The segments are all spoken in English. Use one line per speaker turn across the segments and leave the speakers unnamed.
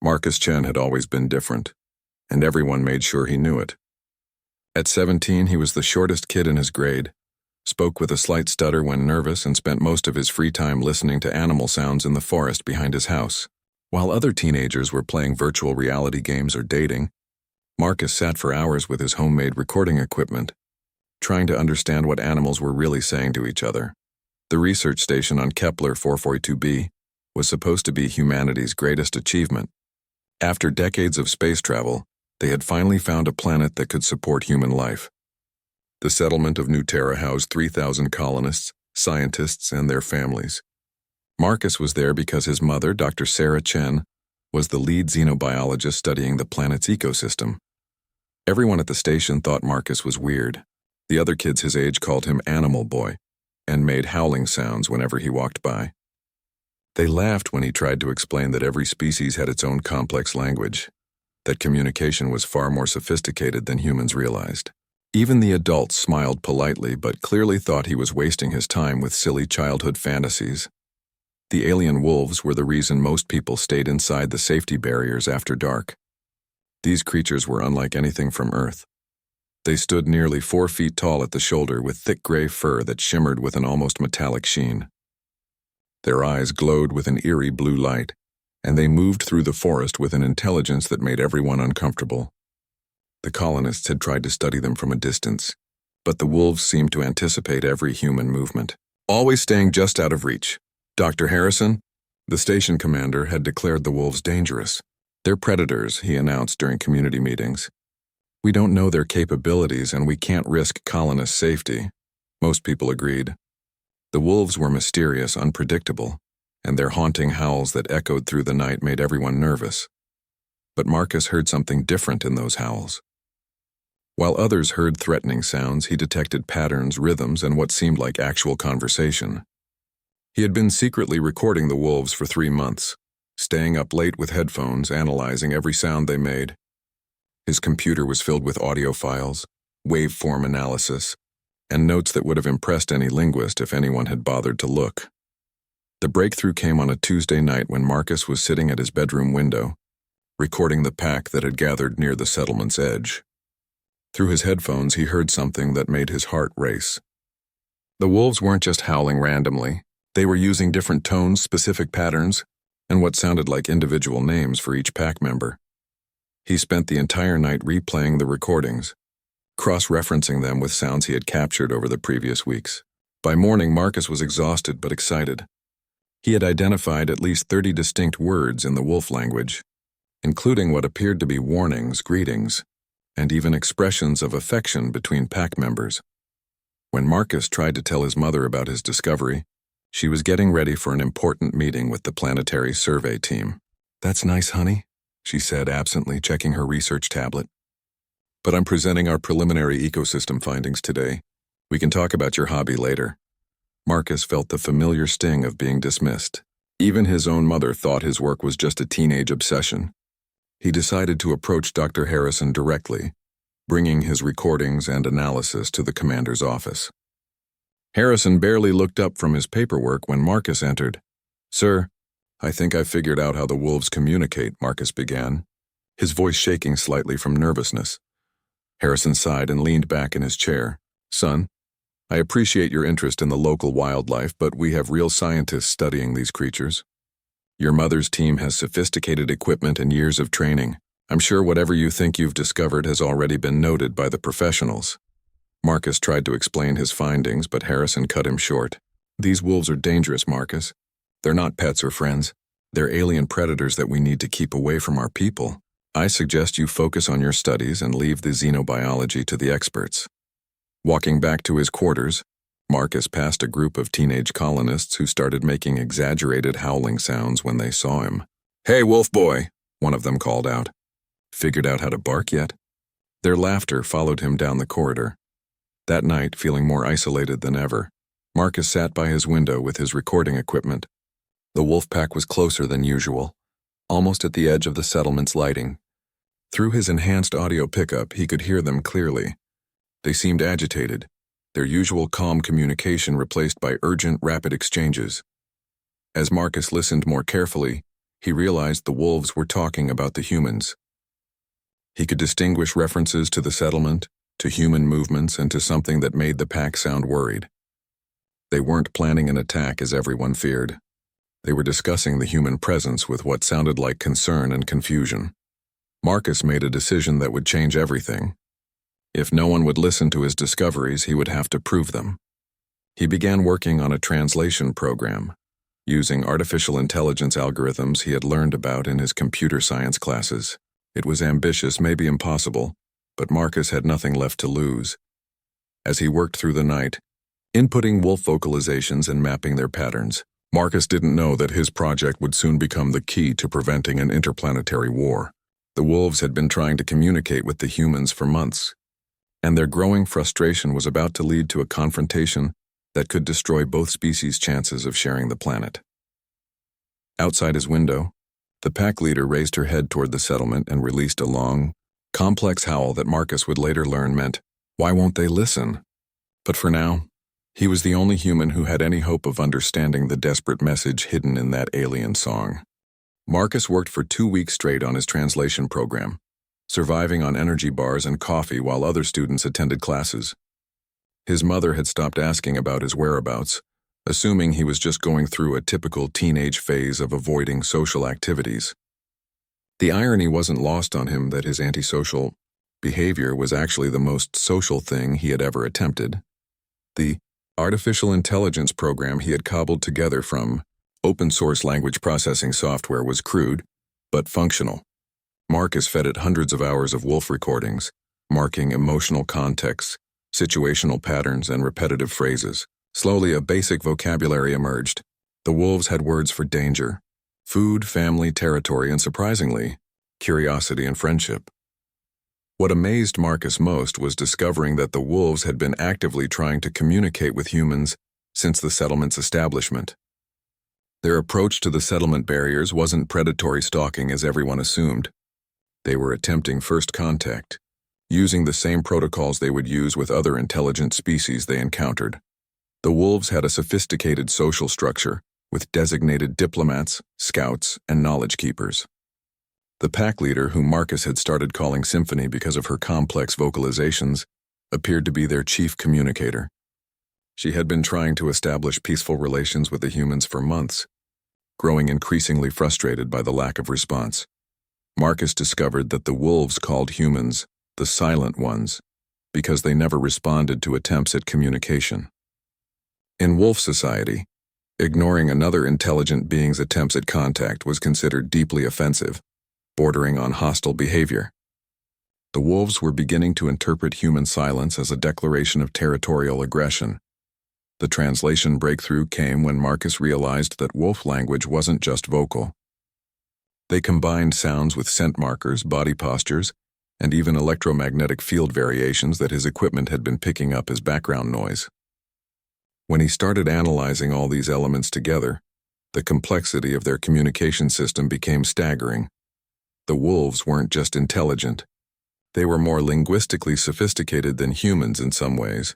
Marcus Chen had always been different, and everyone made sure he knew it. At 17, he was the shortest kid in his grade, spoke with a slight stutter when nervous, and spent most of his free time listening to animal sounds in the forest behind his house. While other teenagers were playing virtual reality games or dating, Marcus sat for hours with his homemade recording equipment, trying to understand what animals were really saying to each other. The research station on Kepler 442b was supposed to be humanity's greatest achievement. After decades of space travel, they had finally found a planet that could support human life. The settlement of New Terra housed 3,000 colonists, scientists, and their families. Marcus was there because his mother, Dr. Sarah Chen, was the lead xenobiologist studying the planet's ecosystem. Everyone at the station thought Marcus was weird. The other kids his age called him Animal Boy and made howling sounds whenever he walked by. They laughed when he tried to explain that every species had its own complex language, that communication was far more sophisticated than humans realized. Even the adults smiled politely but clearly thought he was wasting his time with silly childhood fantasies. The alien wolves were the reason most people stayed inside the safety barriers after dark. These creatures were unlike anything from Earth. They stood nearly 4 feet tall at the shoulder with thick gray fur that shimmered with an almost metallic sheen. Their eyes glowed with an eerie blue light, and they moved through the forest with an intelligence that made everyone uncomfortable. The colonists had tried to study them from a distance, but the wolves seemed to anticipate every human movement, always staying just out of reach. Dr. Harrison, the station commander, had declared the wolves dangerous. They're predators, he announced during community meetings. We don't know their capabilities and we can't risk colonists' safety. Most people agreed. The wolves were mysterious, unpredictable, and their haunting howls that echoed through the night made everyone nervous. But Marcus heard something different in those howls. While others heard threatening sounds, he detected patterns, rhythms, and what seemed like actual conversation. He had been secretly recording the wolves for 3 months, staying up late with headphones, analyzing every sound they made. His computer was filled with audio files, waveform analysis, and notes that would have impressed any linguist if anyone had bothered to look. The breakthrough came on a Tuesday night when Marcus was sitting at his bedroom window, recording the pack that had gathered near the settlement's edge. Through his headphones, he heard something that made his heart race. The wolves weren't just howling randomly. They were using different tones, specific patterns, and what sounded like individual names for each pack member. He spent the entire night replaying the recordings, cross-referencing them with sounds he had captured over the previous weeks. By morning, Marcus was exhausted but excited. He had identified at least 30 distinct words in the wolf language, including what appeared to be warnings, greetings, and even expressions of affection between pack members. When Marcus tried to tell his mother about his discovery, she was getting ready for an important meeting with the planetary survey team. "That's nice, honey," she said absently, checking her research tablet. "But I'm presenting our preliminary ecosystem findings today. We can talk about your hobby later." Marcus felt the familiar sting of being dismissed. Even his own mother thought his work was just a teenage obsession. He decided to approach Dr. Harrison directly, bringing his recordings and analysis to the commander's office. Harrison barely looked up from his paperwork when Marcus entered. "Sir, I think I've figured out how the wolves communicate," Marcus began, his voice shaking slightly from nervousness. Harrison sighed and leaned back in his chair. "Son, I appreciate your interest in the local wildlife, but we have real scientists studying these creatures. Your mother's team has sophisticated equipment and years of training. I'm sure whatever you think you've discovered has already been noted by the professionals." Marcus tried to explain his findings, but Harrison cut him short. "These wolves are dangerous, Marcus. They're not pets or friends. They're alien predators that we need to keep away from our people. I suggest you focus on your studies and leave the xenobiology to the experts." Walking back to his quarters, Marcus passed a group of teenage colonists who started making exaggerated howling sounds when they saw him. "Hey, wolf boy," one of them called out. "Figured out how to bark yet?" Their laughter followed him down the corridor. That night, feeling more isolated than ever, Marcus sat by his window with his recording equipment. The wolf pack was closer than usual, almost at the edge of the settlement's lighting. Through his enhanced audio pickup, he could hear them clearly. They seemed agitated, their usual calm communication replaced by urgent, rapid exchanges. As Marcus listened more carefully, he realized the wolves were talking about the humans. He could distinguish references to the settlement, to human movements, and to something that made the pack sound worried. They weren't planning an attack as everyone feared. They were discussing the human presence with what sounded like concern and confusion. Marcus made a decision that would change everything. If no one would listen to his discoveries, he would have to prove them. He began working on a translation program, using artificial intelligence algorithms he had learned about in his computer science classes. It was ambitious, maybe impossible, but Marcus had nothing left to lose. As he worked through the night, inputting wolf vocalizations and mapping their patterns, Marcus didn't know that his project would soon become the key to preventing an interplanetary war. The wolves had been trying to communicate with the humans for months, and their growing frustration was about to lead to a confrontation that could destroy both species' chances of sharing the planet. Outside his window, the pack leader raised her head toward the settlement and released a long, complex howl that Marcus would later learn meant, "Why won't they listen?" But for now, he was the only human who had any hope of understanding the desperate message hidden in that alien song. Marcus worked for 2 weeks straight on his translation program, surviving on energy bars and coffee while other students attended classes. His mother had stopped asking about his whereabouts, assuming he was just going through a typical teenage phase of avoiding social activities. The irony wasn't lost on him that his antisocial behavior was actually the most social thing he had ever attempted. The artificial intelligence program he had cobbled together from open-source language processing software was crude, but functional. Marcus fed it hundreds of hours of wolf recordings, marking emotional contexts, situational patterns, and repetitive phrases. Slowly, a basic vocabulary emerged. The wolves had words for danger, food, family, territory, and surprisingly, curiosity and friendship. What amazed Marcus most was discovering that the wolves had been actively trying to communicate with humans since the settlement's establishment. Their approach to the settlement barriers wasn't predatory stalking as everyone assumed. They were attempting first contact, using the same protocols they would use with other intelligent species they encountered. The wolves had a sophisticated social structure, with designated diplomats, scouts, and knowledge keepers. The pack leader, whom Marcus had started calling Symphony because of her complex vocalizations, appeared to be their chief communicator. She had been trying to establish peaceful relations with the humans for months, growing increasingly frustrated by the lack of response. Marcus discovered that the wolves called humans the silent ones because they never responded to attempts at communication. In wolf society, ignoring another intelligent being's attempts at contact was considered deeply offensive, bordering on hostile behavior. The wolves were beginning to interpret human silence as a declaration of territorial aggression. The translation breakthrough came when Marcus realized that wolf language wasn't just vocal. They combined sounds with scent markers, body postures, and even electromagnetic field variations that his equipment had been picking up as background noise. When he started analyzing all these elements together, the complexity of their communication system became staggering. The wolves weren't just intelligent. They were more linguistically sophisticated than humans in some ways,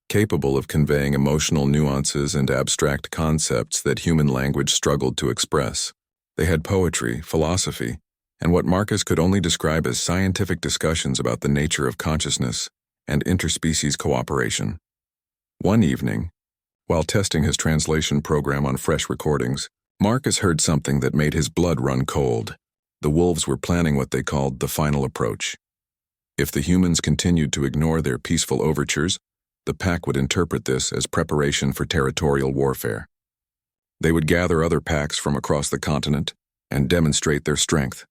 capable of conveying emotional nuances and abstract concepts that human language struggled to express. They had poetry, philosophy, and what Marcus could only describe as scientific discussions about the nature of consciousness and interspecies cooperation. One evening, while testing his translation program on fresh recordings, Marcus heard something that made his blood run cold. The wolves were planning what they called the final approach. If the humans continued to ignore their peaceful overtures, the pack would interpret this as preparation for territorial warfare. They would gather other packs from across the continent and demonstrate their strength,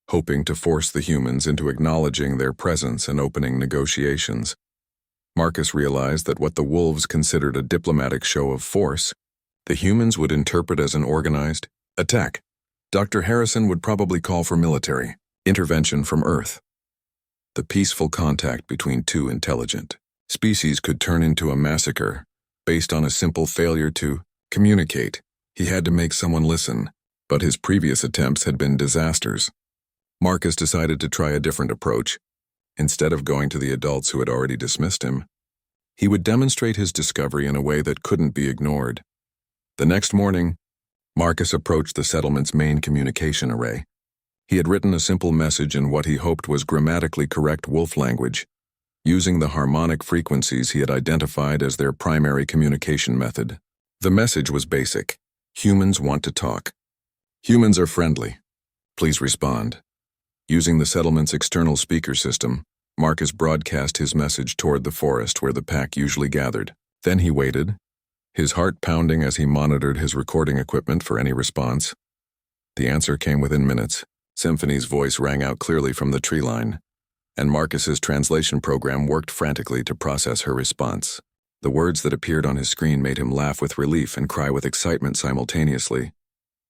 hoping to force the humans into acknowledging their presence and opening negotiations. Marcus realized that what the wolves considered a diplomatic show of force, the humans would interpret as an organized attack. Dr. Harrison would probably call for military intervention from Earth. The peaceful contact between two intelligent species could turn into a massacre based on a simple failure to communicate. He had to make someone listen, but his previous attempts had been disasters. Marcus decided to try a different approach. Instead of going to the adults who had already dismissed him, he would demonstrate his discovery in a way that couldn't be ignored. The next morning, Marcus approached the settlement's main communication array. He had written a simple message in what he hoped was grammatically correct wolf language, using the harmonic frequencies he had identified as their primary communication method. The message was basic. Humans want to talk. Humans are friendly. Please respond. Using the settlement's external speaker system, Marcus broadcast his message toward the forest where the pack usually gathered. Then he waited, his heart pounding as he monitored his recording equipment for any response. The answer came within minutes. Symphony's voice rang out clearly from the tree line, and Marcus's translation program worked frantically to process her response. The words that appeared on his screen made him laugh with relief and cry with excitement simultaneously.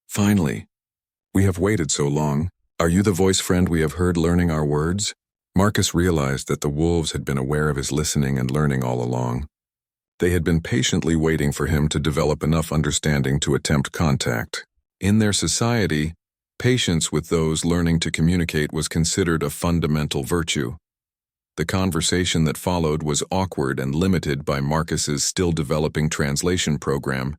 Finally! We have waited so long. Are you the voice friend we have heard learning our words? Marcus realized that the wolves had been aware of his listening and learning all along. They had been patiently waiting for him to develop enough understanding to attempt contact. In their society, patience with those learning to communicate was considered a fundamental virtue. The conversation that followed was awkward and limited by Marcus's still-developing translation program,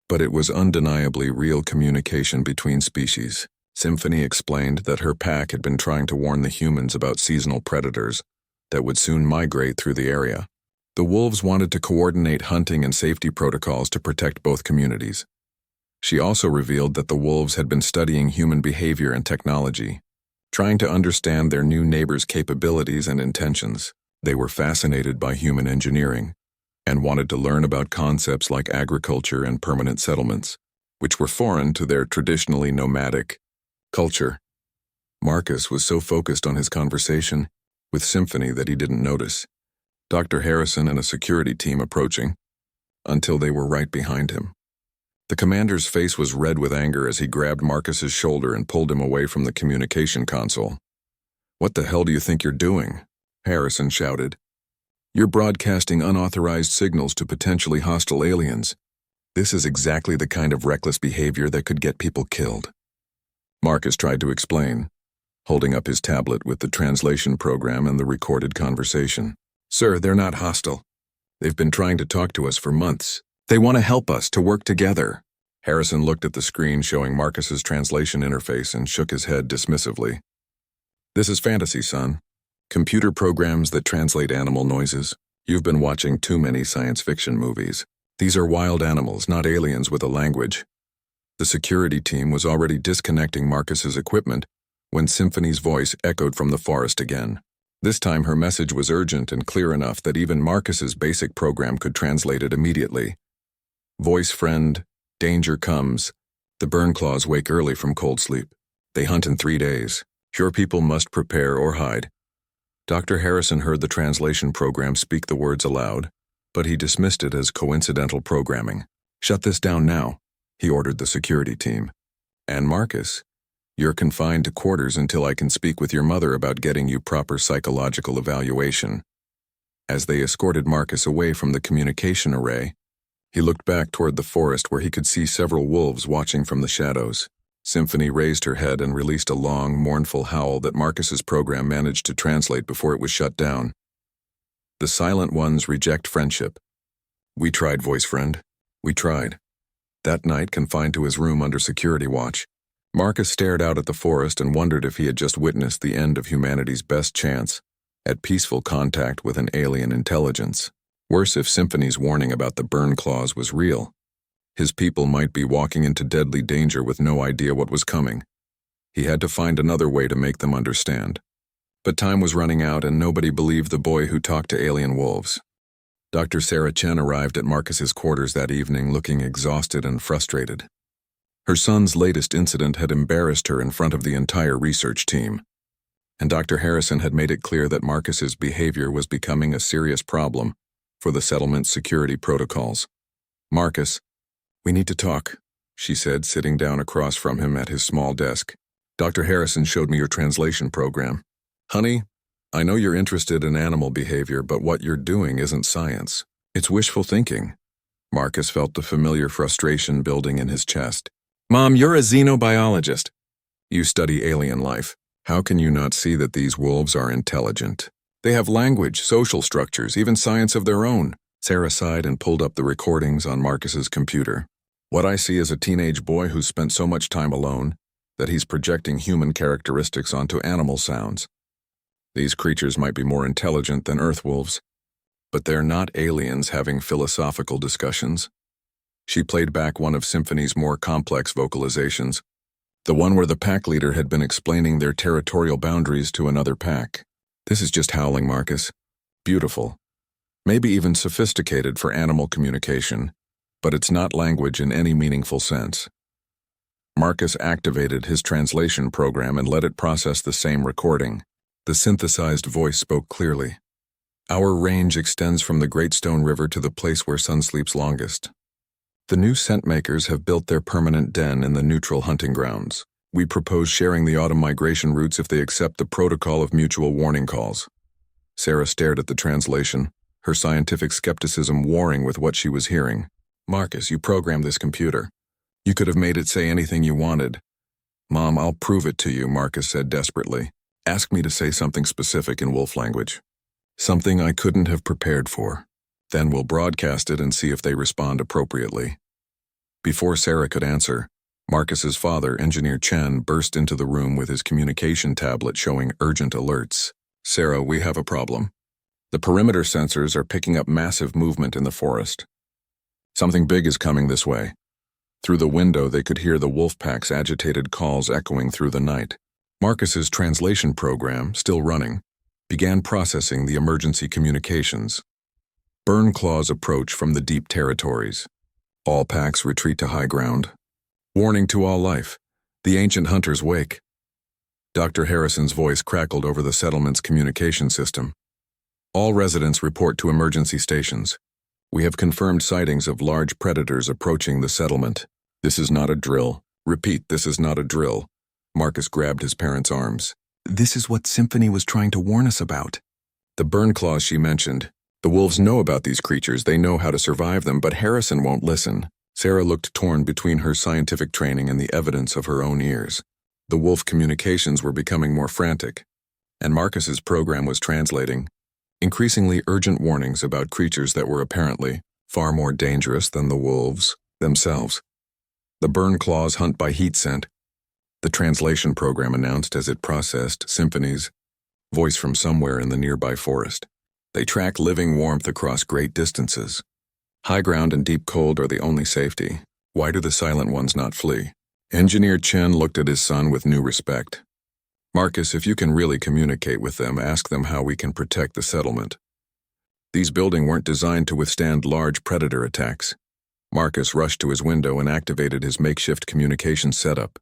but it was undeniably real communication between species. Symphony explained that her pack had been trying to warn the humans about seasonal predators that would soon migrate through the area. The wolves wanted to coordinate hunting and safety protocols to protect both communities. She also revealed that the wolves had been studying human behavior and technology, trying to understand their new neighbors' capabilities and intentions. They were fascinated by human engineering and wanted to learn about concepts like agriculture and permanent settlements, which were foreign to their traditionally nomadic culture. Marcus was so focused on his conversation with Symphony that he didn't notice Dr. Harrison and a security team approaching until they were right behind him. The commander's face was red with anger as he grabbed Marcus's shoulder and pulled him away from the communication console. "What the hell do you think you're doing?" Harrison shouted. "You're broadcasting unauthorized signals to potentially hostile aliens. This is exactly the kind of reckless behavior that could get people killed." Marcus tried to explain, holding up his tablet with the translation program and the recorded conversation. "Sir, they're not hostile. They've been trying to talk to us for months. They want to help us to work together." Harrison looked at the screen showing Marcus's translation interface and shook his head dismissively. "This is fantasy, son. Computer programs that translate animal noises. You've been watching too many science fiction movies. These are wild animals, not aliens with a language." The security team was already disconnecting Marcus's equipment when Symphony's voice echoed from the forest again. This time her message was urgent and clear enough that even Marcus's basic program could translate it immediately. "Voice friend, danger comes. The Burnclaws wake early from cold sleep. They hunt in 3 days. Your people must prepare or hide." Dr. Harrison heard the translation program speak the words aloud, but he dismissed it as coincidental programming. "Shut this down now," he ordered the security team. "And Marcus, you're confined to quarters until I can speak with your mother about getting you proper psychological evaluation." As they escorted Marcus away from the communication array, he looked back toward the forest where he could see several wolves watching from the shadows. Symphony raised her head and released a long, mournful howl that Marcus's program managed to translate before it was shut down. "The silent ones reject friendship. We tried, voice friend. We tried." That night, confined to his room under security watch, Marcus stared out at the forest and wondered if he had just witnessed the end of humanity's best chance at peaceful contact with an alien intelligence. Worse if Symphony's warning about the Burnclaws was real. His people might be walking into deadly danger with no idea what was coming. He had to find another way to make them understand. But time was running out and nobody believed the boy who talked to alien wolves. Dr. Sarah Chen arrived at Marcus's quarters that evening looking exhausted and frustrated. Her son's latest incident had embarrassed her in front of the entire research team, and Dr. Harrison had made it clear that Marcus's behavior was becoming a serious problem for the settlement's security protocols. "Marcus, we need to talk," she said, sitting down across from him at his small desk. "Dr. Harrison showed me your translation program. Honey, I know you're interested in animal behavior, but what you're doing isn't science. It's wishful thinking." Marcus felt the familiar frustration building in his chest. "Mom, you're a xenobiologist. You study alien life. How can you not see that these wolves are intelligent? They have language, social structures, even science of their own." Sarah sighed and pulled up the recordings on Marcus's computer. What I see is a teenage boy who's spent so much time alone that he's projecting human characteristics onto animal sounds. These creatures might be more intelligent than earthwolves, but they're not aliens having philosophical discussions. She played back one of Symphony's more complex vocalizations, the one where the pack leader had been explaining their territorial boundaries to another pack. This is just howling, Marcus. Beautiful. Maybe even sophisticated for animal communication, but it's not language in any meaningful sense. Marcus activated his translation program and let it process the same recording. The synthesized voice spoke clearly. Our range extends from the Great Stone River to the place where sun sleeps longest. The new scent makers have built their permanent den in the neutral hunting grounds. We propose sharing the autumn migration routes if they accept the protocol of mutual warning calls. Sarah stared at the translation, her scientific skepticism warring with what she was hearing. Marcus, you programmed this computer. You could have made it say anything you wanted. Mom, I'll prove it to you, Marcus said desperately. Ask me to say something specific in wolf language. Something I couldn't have prepared for. Then we'll broadcast it and see if they respond appropriately. Before Sarah could answer, Marcus's father, Engineer Chen, burst into the room with his communication tablet showing urgent alerts. Sarah, we have a problem. The perimeter sensors are picking up massive movement in the forest. Something big is coming this way. Through the window, they could hear the wolf pack's agitated calls echoing through the night. Marcus's translation program, still running, began processing the emergency communications. Burn claws approach from the deep territories. All packs retreat to high ground. Warning to all life. The ancient hunters wake. Dr. Harrison's voice crackled over the settlement's communication system. All residents report to emergency stations. We have confirmed sightings of large predators approaching the settlement. This is not a drill. Repeat, this is not a drill. Marcus grabbed his parents' arms. This is what Symphony was trying to warn us about. The burn claws she mentioned. The wolves know about these creatures, they know how to survive them, but Harrison won't listen. Sarah looked torn between her scientific training and the evidence of her own ears. The wolf communications were becoming more frantic, and Marcus's program was translating increasingly urgent warnings about creatures that were apparently far more dangerous than the wolves themselves. The burn claws hunt by heat scent, the translation program announced as it processed Symphony's voice from somewhere in the nearby forest. They track living warmth across great distances. High ground and deep cold are the only safety. Why do the silent ones not flee? Engineer Chen looked at his son with new respect. Marcus, if you can really communicate with them, ask them how we can protect the settlement. These buildings weren't designed to withstand large predator attacks. Marcus rushed to his window and activated his makeshift communication setup,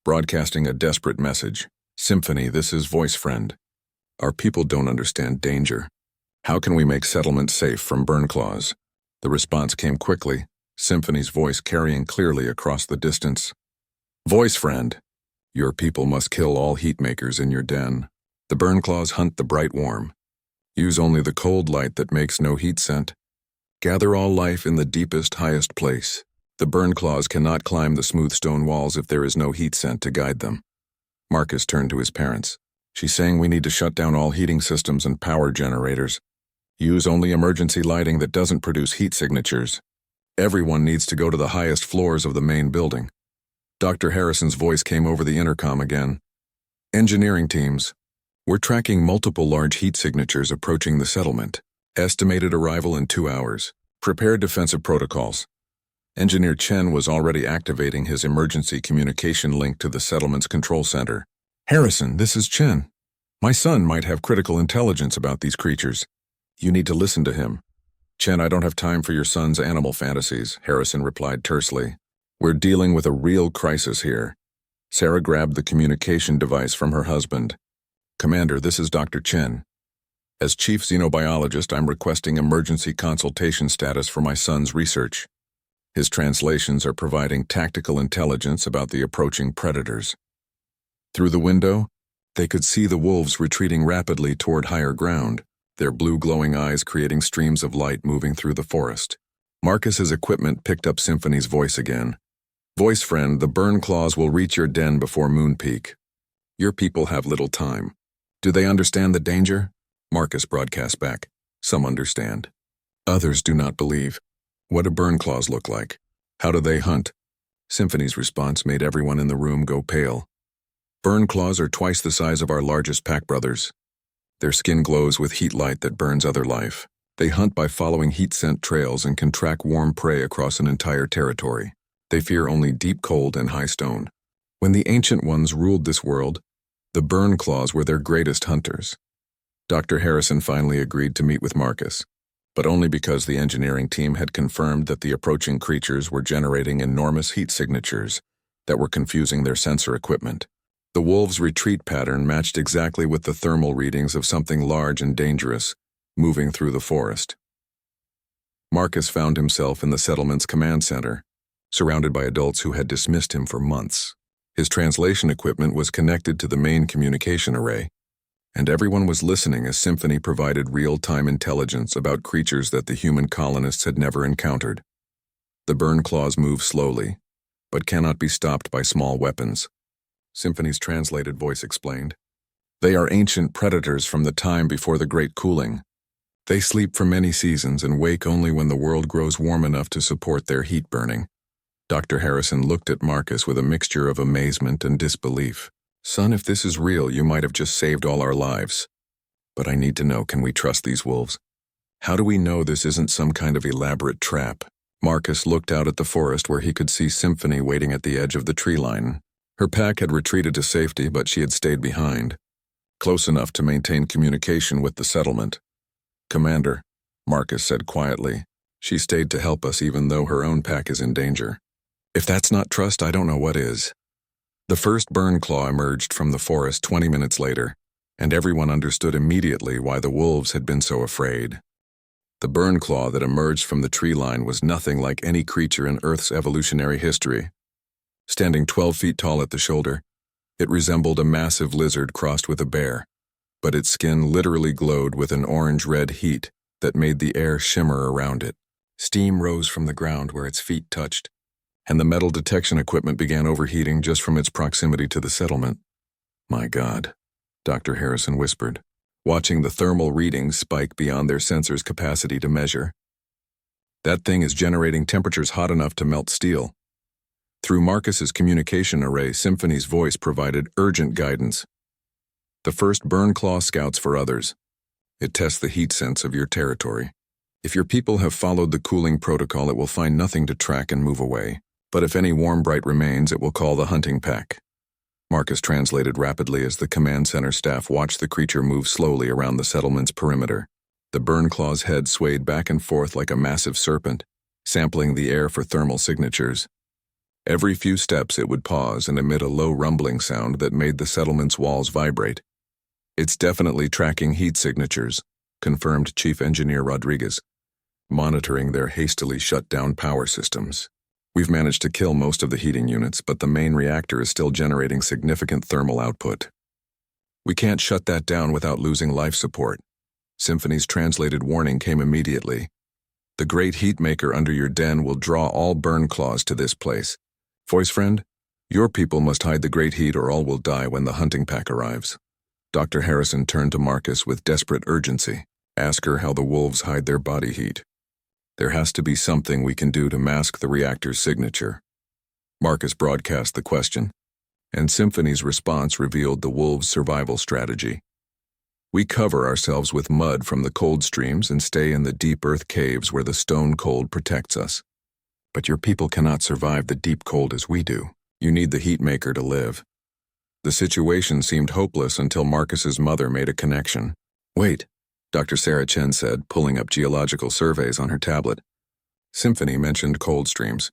broadcasting a desperate message. Symphony, this is voice friend. Our people don't understand danger. How can we make settlements safe from burn claws? The response came quickly, Symphony's voice carrying clearly across the distance. Voice friend. Your people must kill all heat makers in your den. The burn claws hunt the bright warm. Use only the cold light that makes no heat scent. Gather all life in the deepest, highest place. The burn claws cannot climb the smooth stone walls if there is no heat scent to guide them. Marcus turned to his parents. She's saying we need to shut down all heating systems and power generators. Use only emergency lighting that doesn't produce heat signatures. Everyone needs to go to the highest floors of the main building. Dr. Harrison's voice came over the intercom again. Engineering teams. We're tracking multiple large heat signatures approaching the settlement. Estimated arrival in 2 hours. Prepare defensive protocols. Engineer Chen was already activating his emergency communication link to the settlement's control center. Harrison, this is Chen. My son might have critical intelligence about these creatures. You need to listen to him. Chen, I don't have time for your son's animal fantasies, Harrison replied tersely. We're dealing with a real crisis here. Sarah grabbed the communication device from her husband. Commander, this is Dr. Chen. As chief xenobiologist, I'm requesting emergency consultation status for my son's research. His translations are providing tactical intelligence about the approaching predators. Through the window, they could see the wolves retreating rapidly toward higher ground, their blue glowing eyes creating streams of light moving through the forest. Marcus's equipment picked up Symphony's voice again. Voice friend, the burn claws will reach your den before moon peak. Your people have little time. Do they understand the danger? Marcus broadcast back. Some understand. Others do not believe. What do burn claws look like? How do they hunt? Symphony's response made everyone in the room go pale. Burn claws are twice the size of our largest pack brothers. Their skin glows with heat light that burns other life. They hunt by following heat-scent trails and can track warm prey across an entire territory. They fear only deep cold and high stone. When the ancient ones ruled this world, the burn claws were their greatest hunters. Dr. Harrison finally agreed to meet with Marcus, but only because the engineering team had confirmed that the approaching creatures were generating enormous heat signatures that were confusing their sensor equipment. The wolves' retreat pattern matched exactly with the thermal readings of something large and dangerous moving through the forest. Marcus found himself in the settlement's command center, surrounded by adults who had dismissed him for months. His translation equipment was connected to the main communication array, and everyone was listening as Symphony provided real-time intelligence about creatures that the human colonists had never encountered. The burn claws move slowly, but cannot be stopped by small weapons. Symphony's translated voice explained. They are ancient predators from the time before the Great Cooling. They sleep for many seasons and wake only when the world grows warm enough to support their heat burning. Dr. Harrison looked at Marcus with a mixture of amazement and disbelief. Son, if this is real, you might have just saved all our lives. But I need to know, can we trust these wolves? How do we know this isn't some kind of elaborate trap? Marcus looked out at the forest where he could see Symphony waiting at the edge of the tree line. Her pack had retreated to safety, but she had stayed behind, close enough to maintain communication with the settlement. Commander, Marcus said quietly, she stayed to help us even though her own pack is in danger. If that's not trust, I don't know what is. The first burn claw emerged from the forest 20 minutes later, and everyone understood immediately why the wolves had been so afraid. The burn claw that emerged from the tree line was nothing like any creature in Earth's evolutionary history. Standing 12 feet tall at the shoulder, it resembled a massive lizard crossed with a bear, but its skin literally glowed with an orange-red heat that made the air shimmer around it. Steam rose from the ground where its feet touched, and the metal detection equipment began overheating just from its proximity to the settlement. My God, Dr. Harrison whispered, watching the thermal readings spike beyond their sensors' capacity to measure. That thing is generating temperatures hot enough to melt steel. Through Marcus's communication array, Symphony's voice provided urgent guidance. The first burn claw scouts for others. It tests the heat sense of your territory. If your people have followed the cooling protocol, it will find nothing to track and move away. But if any warm bright remains, it will call the hunting pack. Marcus translated rapidly as the command center staff watched the creature move slowly around the settlement's perimeter. The burn claw's head swayed back and forth like a massive serpent, sampling the air for thermal signatures. Every few steps it would pause and emit a low rumbling sound that made the settlement's walls vibrate. It's definitely tracking heat signatures, confirmed Chief Engineer Rodriguez, monitoring their hastily shut-down power systems. We've managed to kill most of the heating units, but the main reactor is still generating significant thermal output. We can't shut that down without losing life support. Symphony's translated warning came immediately. The great heat maker under your den will draw all burn claws to this place. Voice friend, your people must hide the great heat or all will die when the hunting pack arrives. Dr. Harrison turned to Marcus with desperate urgency. Ask her how the wolves hide their body heat. There has to be something we can do to mask the reactor's signature. Marcus broadcast the question, and Symphony's response revealed the wolves' survival strategy. We cover ourselves with mud from the cold streams and stay in the deep earth caves where the stone cold protects us. But your people cannot survive the deep cold as we do. You need the heat maker to live. The situation seemed hopeless until Marcus's mother made a connection. Wait, Dr. Sarah Chen said, pulling up geological surveys on her tablet. Symphony mentioned cold streams.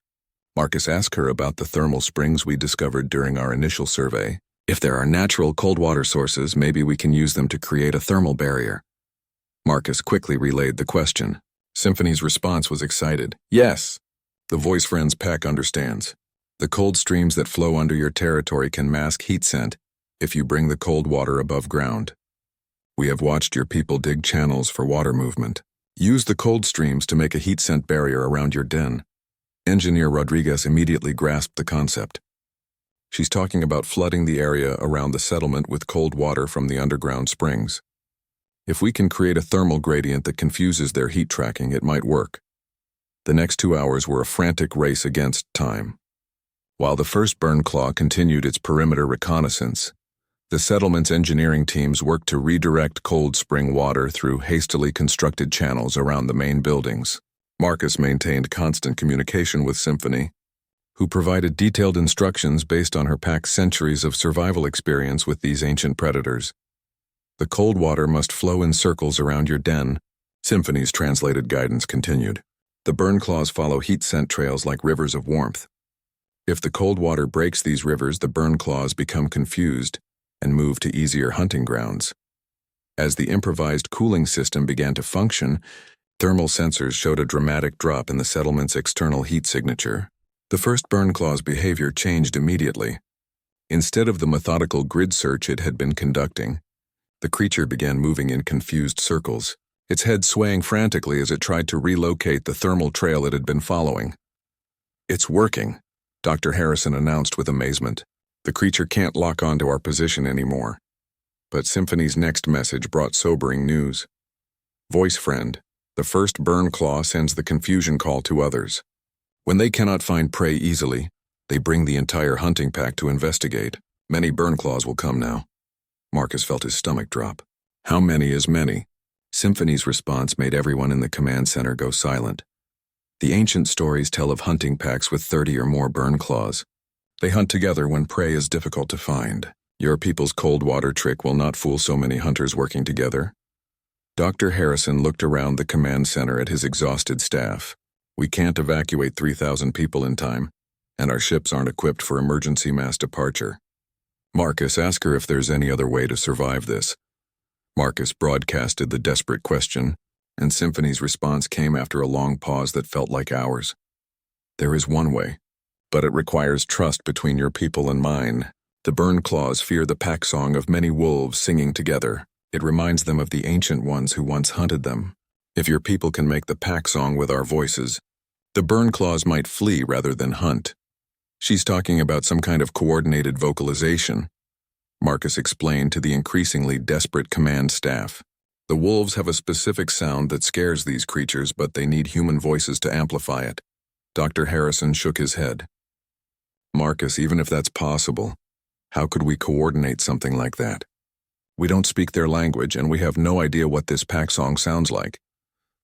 Marcus asked her about the thermal springs we discovered during our initial survey. If there are natural cold water sources, maybe we can use them to create a thermal barrier. Marcus quickly relayed the question. Symphony's response was excited. Yes, the voice friend's pack understands. The cold streams that flow under your territory can mask heat scent if you bring the cold water above ground. We have watched your people dig channels for water movement. Use the cold streams to make a heat scent barrier around your den. Engineer Rodriguez immediately grasped the concept. She's talking about flooding the area around the settlement with cold water from the underground springs. If we can create a thermal gradient that confuses their heat tracking, it might work. The next 2 hours were a frantic race against time. While the first Burn Claw continued its perimeter reconnaissance, the settlement's engineering teams worked to redirect cold spring water through hastily constructed channels around the main buildings. Marcus maintained constant communication with Symphony, who provided detailed instructions based on her pack's centuries of survival experience with these ancient predators. The cold water must flow in circles around your den. Symphony's translated guidance continued. The Burn Claws follow heat-scent trails like rivers of warmth. If the cold water breaks these rivers, the Burn Claws become confused and move to easier hunting grounds. As the improvised cooling system began to function, thermal sensors showed a dramatic drop in the settlement's external heat signature. The first Burn Claw's behavior changed immediately. Instead of the methodical grid search it had been conducting, the creature began moving in confused circles, its head swaying frantically as it tried to relocate the thermal trail it had been following. "It's working," Dr. Harrison announced with amazement. "The creature can't lock onto our position anymore." But Symphony's next message brought sobering news. "Voice friend, the first Burn Claw sends the confusion call to others. When they cannot find prey easily, they bring the entire hunting pack to investigate. Many Burn Claws will come now." Marcus felt his stomach drop. How many is many? Symphony's response made everyone in the command center go silent. The ancient stories tell of hunting packs with 30 or more Burn Claws. They hunt together when prey is difficult to find. Your people's cold water trick will not fool so many hunters working together. Dr. Harrison looked around the command center at his exhausted staff. "We can't evacuate 3,000 people in time, and our ships aren't equipped for emergency mass departure. Marcus, ask her if there's any other way to survive this." Marcus broadcasted the desperate question, and Symphony's response came after a long pause that felt like hours. "There is one way, but it requires trust between your people and mine. The Burn Claws fear the pack song of many wolves singing together. It reminds them of the ancient ones who once hunted them. If your people can make the pack song with our voices, the Burn Claws might flee rather than hunt." "She's talking about some kind of coordinated vocalization," Marcus explained to the increasingly desperate command staff. "The wolves have a specific sound that scares these creatures, but they need human voices to amplify it." Dr. Harrison shook his head. "Marcus, even if that's possible, how could we coordinate something like that? We don't speak their language, and we have no idea what this pack song sounds like."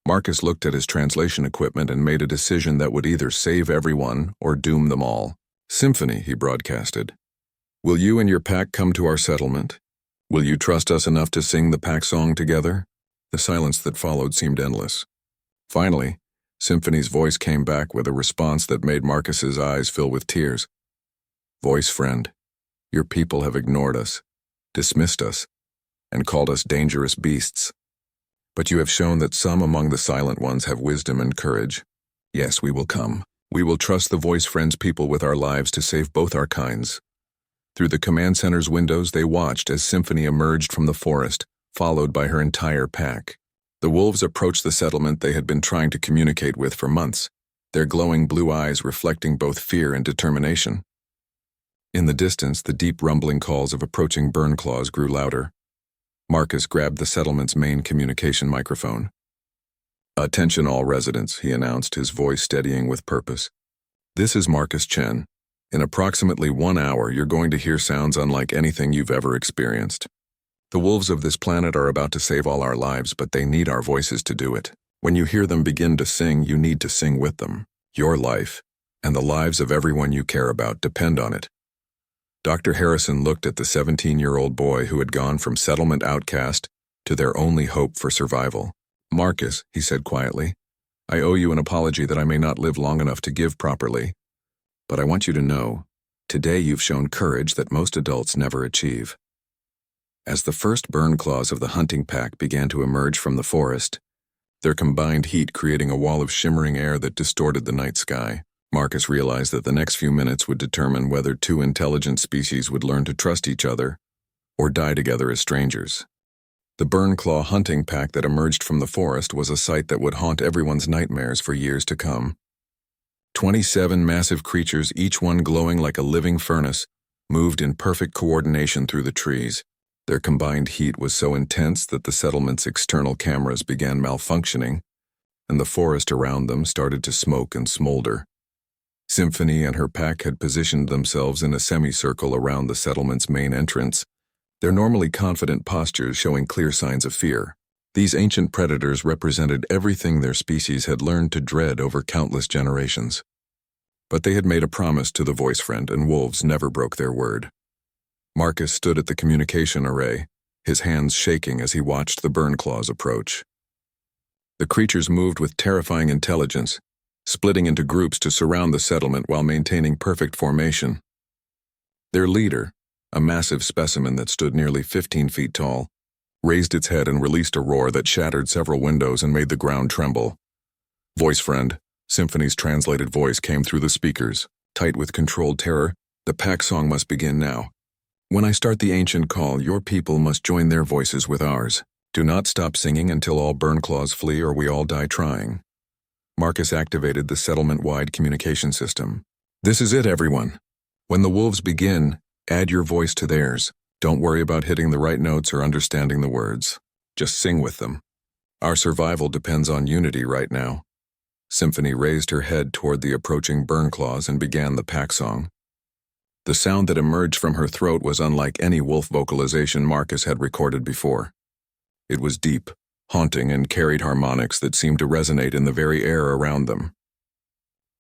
Marcus looked at his translation equipment and made a decision that would either save everyone or doom them all. "Symphony," he broadcasted. "Will you and your pack come to our settlement? Will you trust us enough to sing the pack song together?" The silence that followed seemed endless. Finally, Symphony's voice came back with a response that made Marcus's eyes fill with tears. "Voice friend, your people have ignored us, dismissed us, and called us dangerous beasts. But you have shown that some among the silent ones have wisdom and courage. Yes, we will come. We will trust the Voice Friend's people with our lives to save both our kinds." Through the command center's windows, they watched as Symphony emerged from the forest, followed by her entire pack. The wolves approached the settlement they had been trying to communicate with for months, their glowing blue eyes reflecting both fear and determination. In the distance, the deep rumbling calls of approaching Burn Claws grew louder. Marcus grabbed the settlement's main communication microphone. "Attention all residents," he announced, his voice steadying with purpose. "This is Marcus Chen. In approximately 1 hour, you're going to hear sounds unlike anything you've ever experienced. The wolves of this planet are about to save all our lives, but they need our voices to do it. When you hear them begin to sing, you need to sing with them. Your life, and the lives of everyone you care about, depend on it." Dr. Harrison looked at the 17-year-old boy who had gone from settlement outcast to their only hope for survival. "Marcus," he said quietly, "I owe you an apology that I may not live long enough to give properly. But I want you to know, today you've shown courage that most adults never achieve." As the first Burn Claws of the hunting pack began to emerge from the forest, their combined heat creating a wall of shimmering air that distorted the night sky, Marcus realized that the next few minutes would determine whether two intelligent species would learn to trust each other or die together as strangers. The Burn Claw hunting pack that emerged from the forest was a sight that would haunt everyone's nightmares for years to come. 27 massive creatures, each one glowing like a living furnace, moved in perfect coordination through the trees. Their combined heat was so intense that the settlement's external cameras began malfunctioning, and the forest around them started to smoke and smolder. Symphony and her pack had positioned themselves in a semicircle around the settlement's main entrance, their normally confident postures showing clear signs of fear. These ancient predators represented everything their species had learned to dread over countless generations. But they had made a promise to the voice friend, and wolves never broke their word. Marcus stood at the communication array, his hands shaking as he watched the burn claws approach. The creatures moved with terrifying intelligence, splitting into groups to surround the settlement while maintaining perfect formation. Their leader, a massive specimen that stood nearly 15 feet tall, raised its head and released a roar that shattered several windows and made the ground tremble. Voice friend, Symphony's translated voice came through the speakers, tight with controlled terror. The pack song must begin now. When I start the ancient call, your people must join their voices with ours. Do not stop singing until all burn claws flee or we all die trying. Marcus activated the settlement-wide communication system. This is it, everyone. When the wolves begin, add your voice to theirs. Don't worry about hitting the right notes or understanding the words. Just sing with them. Our survival depends on unity right now. Symphony raised her head toward the approaching burn claws and began the pack song. The sound that emerged from her throat was unlike any wolf vocalization Marcus had recorded before. It was deep, haunting, and carried harmonics that seemed to resonate in the very air around them.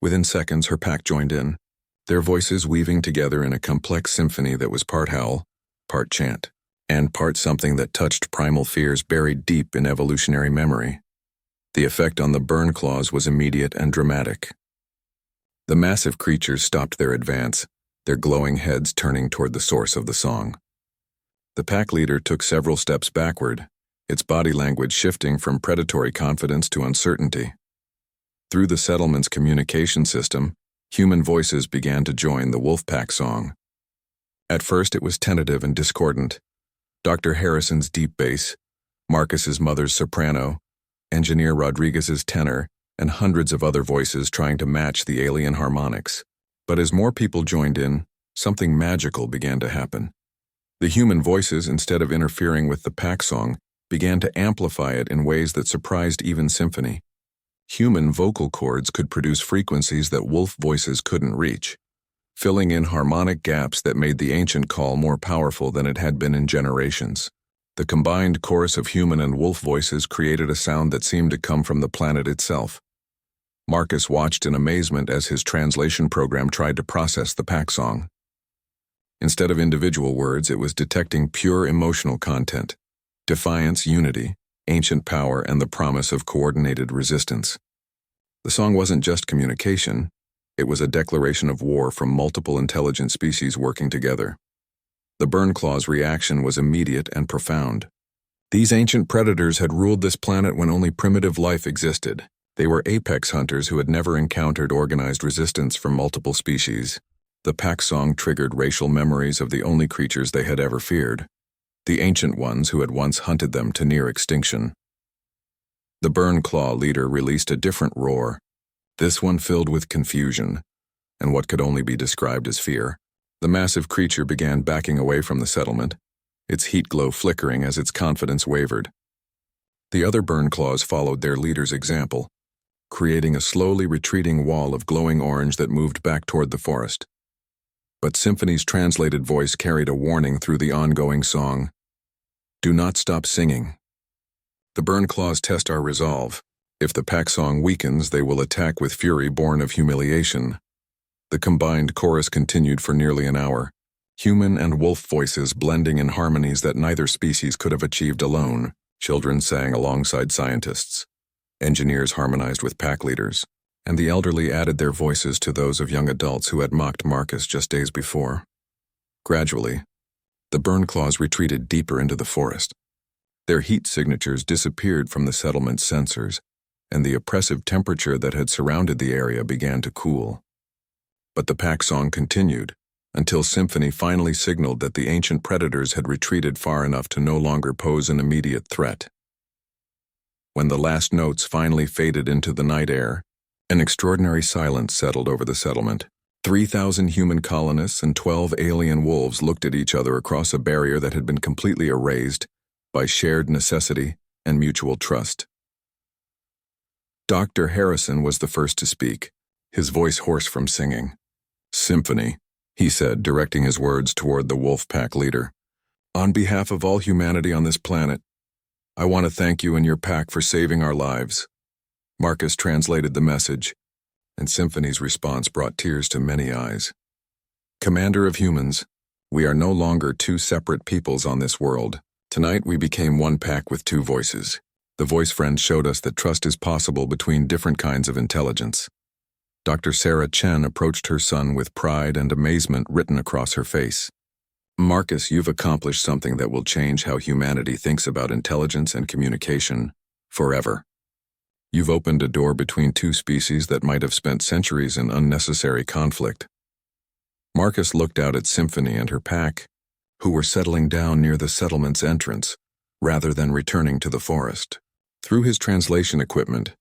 Within seconds, her pack joined in, their voices weaving together in a complex symphony that was part howl, part chant, and part something that touched primal fears buried deep in evolutionary memory. The effect on the burn claws was immediate and dramatic. The massive creatures stopped their advance, their glowing heads turning toward the source of the song. The pack leader took several steps backward, its body language shifting from predatory confidence to uncertainty. Through the settlement's communication system, human voices began to join the wolf pack song. At first it was tentative and discordant. Dr. Harrison's deep bass, Marcus's mother's soprano, Engineer Rodriguez's tenor, and hundreds of other voices trying to match the alien harmonics. But as more people joined in, something magical began to happen. The human voices, instead of interfering with the pack song, began to amplify it in ways that surprised even Symphony. Human vocal cords could produce frequencies that wolf voices couldn't reach, filling in harmonic gaps that made the ancient call more powerful than it had been in generations. The combined chorus of human and wolf voices created a sound that seemed to come from the planet itself. Marcus watched in amazement as his translation program tried to process the pack song. Instead of individual words, it was detecting pure emotional content: defiance, unity, ancient power, and the promise of coordinated resistance. The song wasn't just communication, it was a declaration of war from multiple intelligent species working together. The burn claw's reaction was immediate and profound. These ancient predators had ruled this planet when only primitive life existed. They were apex hunters who had never encountered organized resistance from multiple species. The pack song triggered racial memories of the only creatures they had ever feared, the ancient ones who had once hunted them to near extinction. The burn claw leader released a different roar, this one filled with confusion, and what could only be described as fear. The massive creature began backing away from the settlement, its heat glow flickering as its confidence wavered. The other burn claws followed their leader's example, creating a slowly retreating wall of glowing orange that moved back toward the forest. But Symphony's translated voice carried a warning through the ongoing song: do not stop singing. The burn claws test our resolve. If the pack song weakens, they will attack with fury born of humiliation. The combined chorus continued for nearly an hour, human and wolf voices blending in harmonies that neither species could have achieved alone. Children sang alongside scientists. Engineers harmonized with pack leaders, and the elderly added their voices to those of young adults who had mocked Marcus just days before. Gradually, the burn claws retreated deeper into the forest. Their heat signatures disappeared from the settlement's sensors, and the oppressive temperature that had surrounded the area began to cool. But the pack song continued, until Symphony finally signaled that the ancient predators had retreated far enough to no longer pose an immediate threat. When the last notes finally faded into the night air, an extraordinary silence settled over the settlement. 3,000 human colonists and 12 alien wolves looked at each other across a barrier that had been completely erased by shared necessity and mutual trust. Dr. Harrison was the first to speak, his voice hoarse from singing. "Symphony," he said, directing his words toward the wolf pack leader. "On behalf of all humanity on this planet, I want to thank you and your pack for saving our lives." Marcus translated the message, and Symphony's response brought tears to many eyes. "Commander of humans, we are no longer two separate peoples on this world. Tonight we became one pack with two voices. The voice friend showed us that trust is possible between different kinds of intelligence." Dr. Sarah Chen approached her son with pride and amazement written across her face. "Marcus, you've accomplished something that will change how humanity thinks about intelligence and communication forever. You've opened a door between two species that might have spent centuries in unnecessary conflict." Marcus looked out at Symphony and her pack, who were settling down near the settlement's entrance, rather than returning to the forest. Through his translation equipment,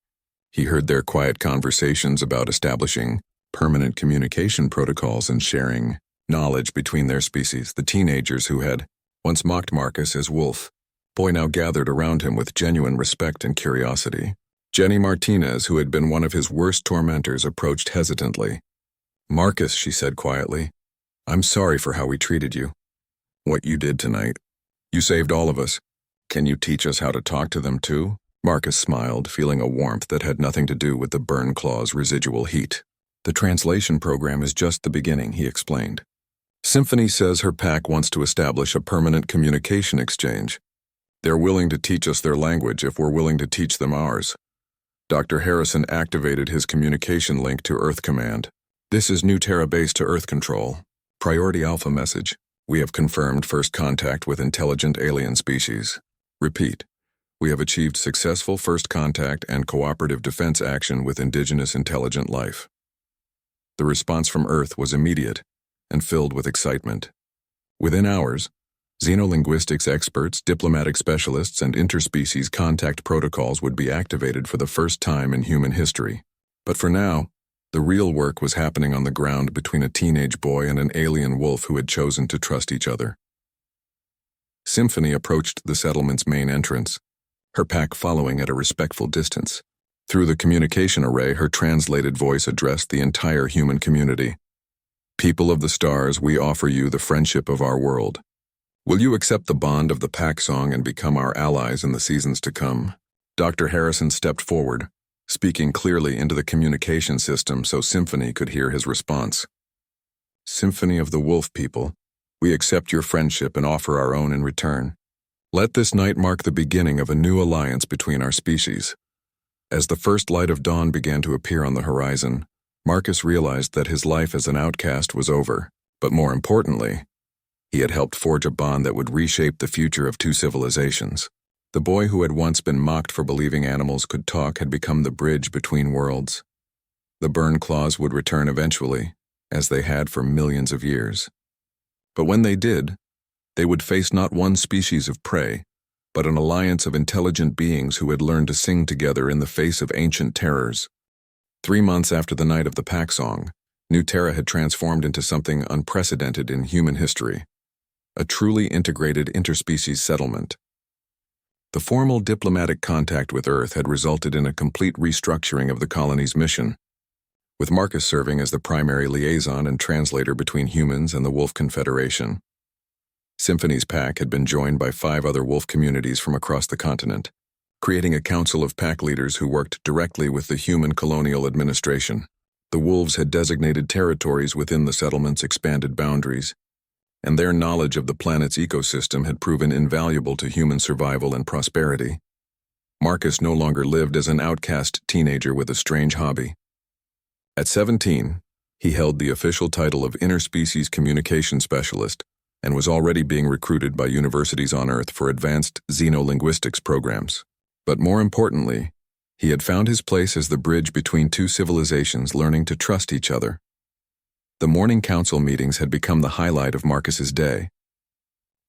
he heard their quiet conversations about establishing permanent communication protocols and sharing knowledge between their species. The teenagers who had once mocked Marcus as Wolf Boy now gathered around him with genuine respect and curiosity. Jenny Martinez, who had been one of his worst tormentors, approached hesitantly. "Marcus," she said quietly, "I'm sorry for how we treated you. What you did tonight. You saved all of us. Can you teach us how to talk to them too?" Marcus smiled, feeling a warmth that had nothing to do with the burn claw's residual heat. "The translation program is just the beginning," he explained. "Symphony says her pack wants to establish a permanent communication exchange. They're willing to teach us their language if we're willing to teach them ours." Dr. Harrison activated his communication link to Earth Command. "This is New Terra Base to Earth Control. Priority Alpha message. We have confirmed first contact with intelligent alien species. Repeat. We have achieved successful first contact and cooperative defense action with indigenous intelligent life." The response from Earth was immediate and filled with excitement. Within hours, xenolinguistics experts, diplomatic specialists, and interspecies contact protocols would be activated for the first time in human history. But for now, the real work was happening on the ground between a teenage boy and an alien wolf who had chosen to trust each other. Symphony approached the settlement's main entrance, her pack following at a respectful distance. Through the communication array, her translated voice addressed the entire human community. "People of the stars, we offer you the friendship of our world. Will you accept the bond of the pack song and become our allies in the seasons to come?" Dr. Harrison stepped forward, speaking clearly into the communication system so Symphony could hear his response. "Symphony of the Wolf people, we accept your friendship and offer our own in return. Let this night mark the beginning of a new alliance between our species." As the first light of dawn began to appear on the horizon, Marcus realized that his life as an outcast was over, but more importantly, he had helped forge a bond that would reshape the future of two civilizations. The boy who had once been mocked for believing animals could talk had become the bridge between worlds. The burn claws would return eventually, as they had for millions of years. But when they did, they would face not one species of prey, but an alliance of intelligent beings who had learned to sing together in the face of ancient terrors. 3 months after the night of the pack song, New Terra had transformed into something unprecedented in human history, a truly integrated interspecies settlement. The formal diplomatic contact with Earth had resulted in a complete restructuring of the colony's mission, with Marcus serving as the primary liaison and translator between humans and the Wolf Confederation. Symphony's pack had been joined by 5 other wolf communities from across the continent, creating a council of pack leaders who worked directly with the human colonial administration. The wolves had designated territories within the settlement's expanded boundaries, and their knowledge of the planet's ecosystem had proven invaluable to human survival and prosperity. Marcus no longer lived as an outcast teenager with a strange hobby. At 17, he held the official title of Interspecies Communication Specialist and was already being recruited by universities on Earth for advanced xenolinguistics programs. But more importantly, he had found his place as the bridge between two civilizations learning to trust each other. The morning council meetings had become the highlight of Marcus's day.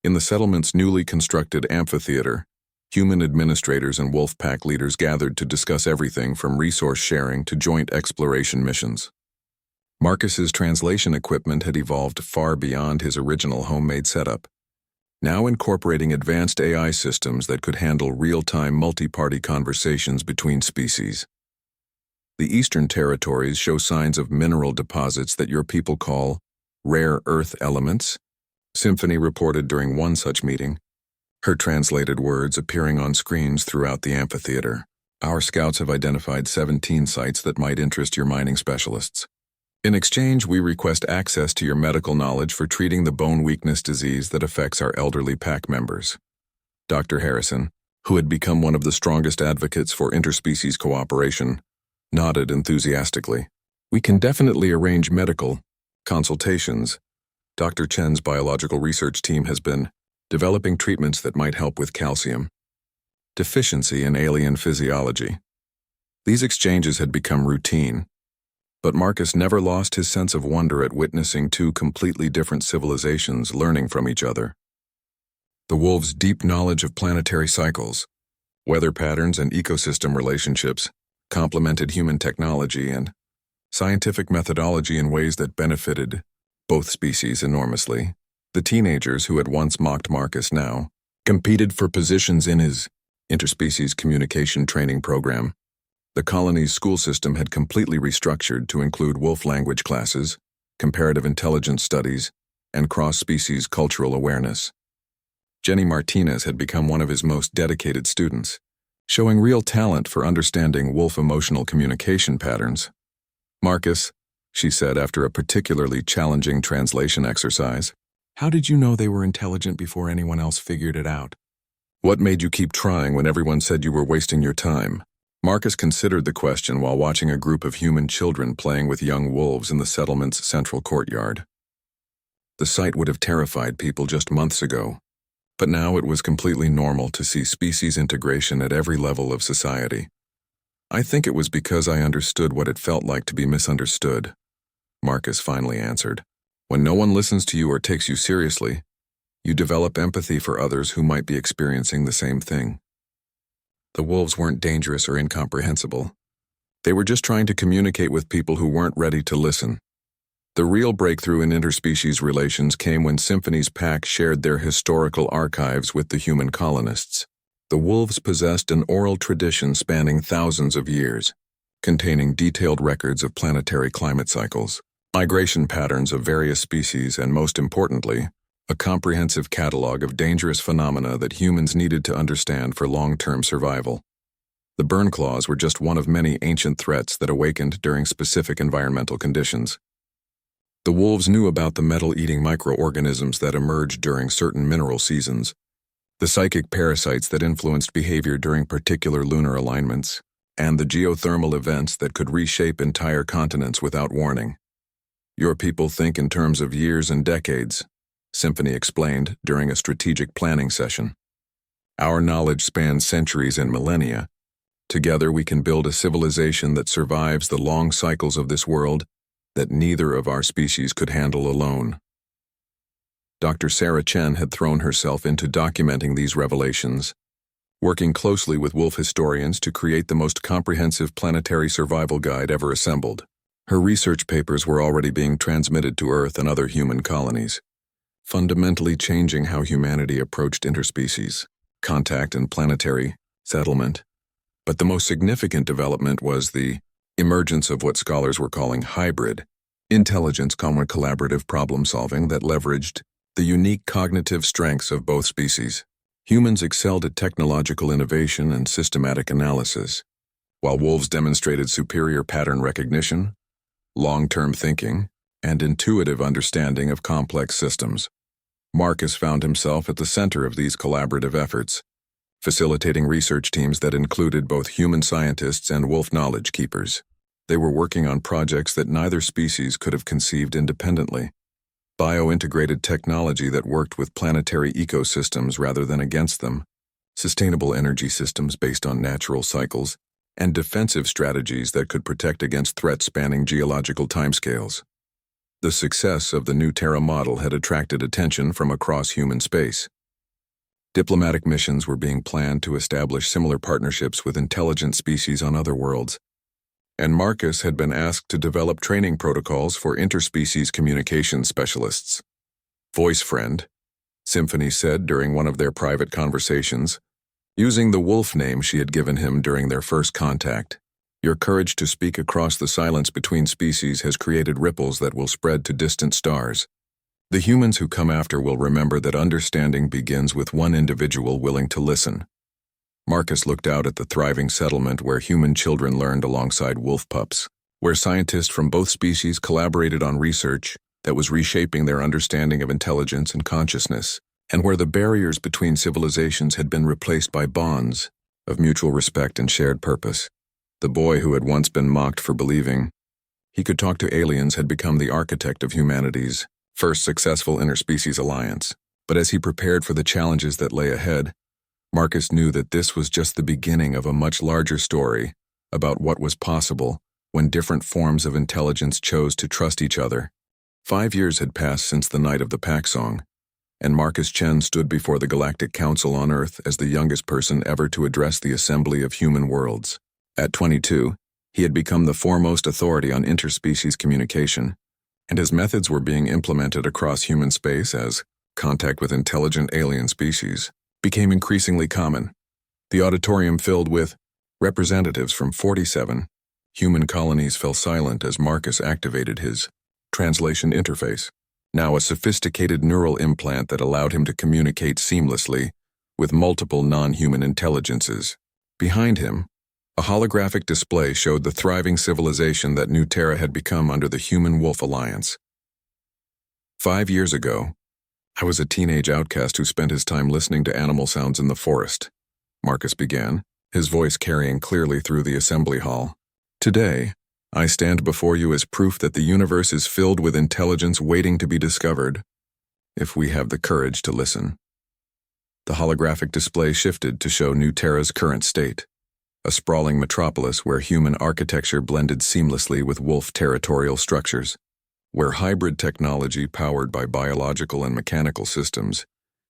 In the settlement's newly constructed amphitheater, human administrators and wolf pack leaders gathered to discuss everything from resource sharing to joint exploration missions. Marcus's translation equipment had evolved far beyond his original homemade setup, now incorporating advanced AI systems that could handle real-time multi-party conversations between species. The Eastern Territories show signs of mineral deposits that your people call rare earth elements, Symphony reported during one such meeting, her translated words appearing on screens throughout the amphitheater. Our scouts have identified 17 sites that might interest your mining specialists. In exchange, we request access to your medical knowledge for treating the bone weakness disease that affects our elderly pack members. Dr. Harrison, who had become one of the strongest advocates for interspecies cooperation, nodded enthusiastically. We can definitely arrange medical consultations. Dr. Chen's biological research team has been developing treatments that might help with calcium deficiency in alien physiology. These exchanges had become routine, but Marcus never lost his sense of wonder at witnessing two completely different civilizations learning from each other. The wolves' deep knowledge of planetary cycles, weather patterns, and ecosystem relationships complemented human technology and scientific methodology in ways that benefited both species enormously. The teenagers who had once mocked Marcus now competed for positions in his interspecies communication training program. The colony's school system had completely restructured to include wolf language classes, comparative intelligence studies, and cross-species cultural awareness. Jenny Martinez had become one of his most dedicated students, showing real talent for understanding wolf emotional communication patterns. Marcus, she said after a particularly challenging translation exercise, how did you know they were intelligent before anyone else figured it out? What made you keep trying when everyone said you were wasting your time? Marcus considered the question while watching a group of human children playing with young wolves in the settlement's central courtyard. The sight would have terrified people just months ago, but now it was completely normal to see species integration at every level of society. I think it was because I understood what it felt like to be misunderstood, Marcus finally answered. When no one listens to you or takes you seriously, you develop empathy for others who might be experiencing the same thing. The wolves weren't dangerous or incomprehensible. They were just trying to communicate with people who weren't ready to listen. The real breakthrough in interspecies relations came when Symphony's pack shared their historical archives with the human colonists. The wolves possessed an oral tradition spanning thousands of years, containing detailed records of planetary climate cycles, migration patterns of various species, and most importantly, a comprehensive catalog of dangerous phenomena that humans needed to understand for long-term survival. The burn claws were just one of many ancient threats that awakened during specific environmental conditions. The wolves knew about the metal-eating microorganisms that emerged during certain mineral seasons, the psychic parasites that influenced behavior during particular lunar alignments, and the geothermal events that could reshape entire continents without warning. Your people think in terms of years and decades, Symphony explained during a strategic planning session. Our knowledge spans centuries and millennia. Together we can build a civilization that survives the long cycles of this world that neither of our species could handle alone. Dr. Sarah Chen had thrown herself into documenting these revelations, working closely with wolf historians to create the most comprehensive planetary survival guide ever assembled. Her research papers were already being transmitted to Earth and other human colonies, fundamentally changing how humanity approached interspecies contact and planetary settlement. But the most significant development was the emergence of what scholars were calling hybrid intelligence, collaborative problem-solving that leveraged the unique cognitive strengths of both species. Humans excelled at technological innovation and systematic analysis, while wolves demonstrated superior pattern recognition, long-term thinking, and intuitive understanding of complex systems. Marcus found himself at the center of these collaborative efforts, facilitating research teams that included both human scientists and wolf knowledge keepers. They were working on projects that neither species could have conceived independently. Bio-integrated technology that worked with planetary ecosystems rather than against them, sustainable energy systems based on natural cycles, and defensive strategies that could protect against threats spanning geological timescales. The success of the new Terra model had attracted attention from across human space. Diplomatic missions were being planned to establish similar partnerships with intelligent species on other worlds, and Marcus had been asked to develop training protocols for interspecies communication specialists. Voice friend, Symphony said during one of their private conversations, using the wolf name she had given him during their first contact. Your courage to speak across the silence between species has created ripples that will spread to distant stars. The humans who come after will remember that understanding begins with one individual willing to listen. Marcus looked out at the thriving settlement where human children learned alongside wolf pups, where scientists from both species collaborated on research that was reshaping their understanding of intelligence and consciousness, and where the barriers between civilizations had been replaced by bonds of mutual respect and shared purpose. The boy who had once been mocked for believing he could talk to aliens had become the architect of humanity's first successful interspecies alliance. But as he prepared for the challenges that lay ahead, Marcus knew that this was just the beginning of a much larger story about what was possible when different forms of intelligence chose to trust each other. 5 years had passed since the night of the Pack Song, and Marcus Chen stood before the Galactic Council on Earth as the youngest person ever to address the Assembly of Human Worlds. At 22, he had become the foremost authority on interspecies communication, and his methods were being implemented across human space as contact with intelligent alien species became increasingly common. The auditorium filled with representatives from 47 human colonies fell silent as Marcus activated his translation interface, now a sophisticated neural implant that allowed him to communicate seamlessly with multiple non-human intelligences. Behind him, a holographic display showed the thriving civilization that New Terra had become under the Human-Wolf Alliance. 5 years ago, I was a teenage outcast who spent his time listening to animal sounds in the forest, Marcus began, his voice carrying clearly through the assembly hall. Today, I stand before you as proof that the universe is filled with intelligence waiting to be discovered, if we have the courage to listen. The holographic display shifted to show New Terra's current state, a sprawling metropolis where human architecture blended seamlessly with wolf territorial structures, where hybrid technology powered by biological and mechanical systems